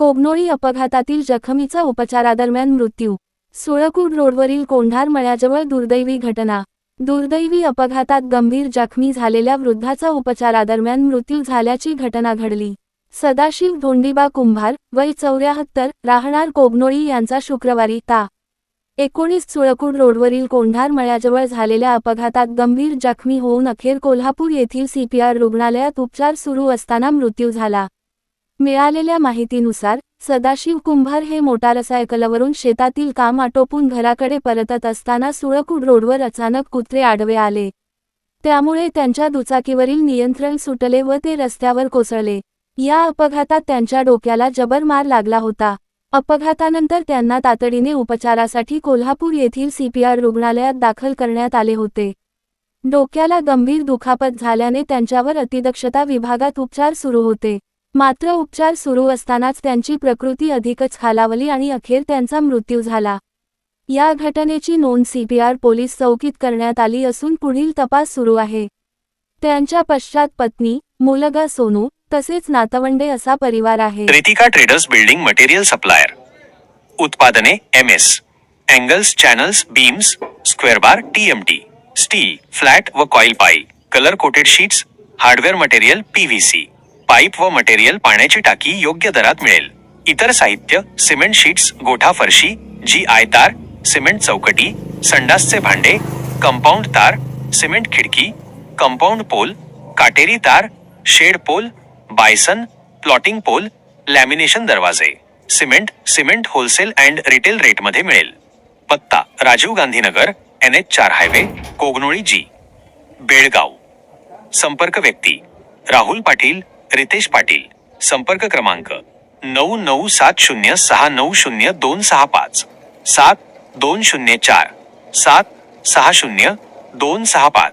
कोगनोळी अपघातातील जखमीचा उपचारादरम्यान मृत्यू. सुळकूड रोडवरील कोंढार मळ्याजवळ दुर्दैवी घटना. दुर्दैवी अपघातात गंभीर जखमी झालेल्या वृद्धाचा उपचारादरम्यान मृत्यू झाल्याची घटना घडली. सदाशिव धोंडीबा कुंभार, वय 74, राहणार कोगनोळी यांचा शुक्रवारी ता. 19 सुळकूड रोडवरील कोंढार मळ्याजवळ झालेल्या अपघातात गंभीर जखमी होऊन अखेर कोल्हापूर येथील CPR रुग्णालयात उपचार सुरू असताना मृत्यू झाला. मिळालेल्या माहितीनुसार सदाशिव कुंभार हे मोटारसायकलवरून शेतातील काम आटोपून घराकडे परतत असताना सुळकूड रोडवर अचानक कुत्रे आडवे आले. त्यामुळे त्यांच्या दुचाकीवरील नियंत्रण सुटले व ते रस्त्यावर कोसळले. या अपघातात त्यांच्या डोक्याला जबर मार लागला होता. अपघातानंतर त्यांना तातडीने उपचारासाठी कोल्हापूर येथील CPR रुग्णालयात दाखल करण्यात आले होते. डोक्याला गंभीर दुखापत झाल्याने त्यांच्यावर अतिदक्षता विभागात उपचार सुरू होते. मात्र उपचार सुरू असतानाच त्यांची प्रकृती अधिकच खालावली आणि अखेर त्यांचा मृत्यू झाला. या घटनेची नोंद CPR पोलीस चौकीत करण्यात आली असून पुढील तपास सुरू आहे. त्यांच्या पश्चात पत्नी, मुलगा सोनू तसेच नातवंडे असा परिवार आहे. Ritika traders building material supplier. उत्पादने MS, angles, channels, beams, square bar, TMT, steel, flat व coil pipe, colour coated sheets, hardware material PVC, pipe व मटेरियल, पाण्याची टाकी योग्य दरात मिळेल. इतर साहित्य, सिमेंट शीट्स, गोठा फरशी, GI तार, सिमेंट चौकटी, संडासचे भांडे, कंपाऊंड तार, सिमेंट खिडकी, कंपाऊंड पोल, काटेरी तार, shed pole, Bison, plotting pole, lamination दरवाजे, सिमेंट होलसेल अँड रिटेल रेटमध्ये मिळेल. पत्ता: Rajiv Gandhi Nagar, NH4 highway, Kognoli G, Belgaum. संपर्क व्यक्ती: राहुल पाटील, रितेश पाटील. संपर्क क्रमांक: 9970690265 7204 760 265.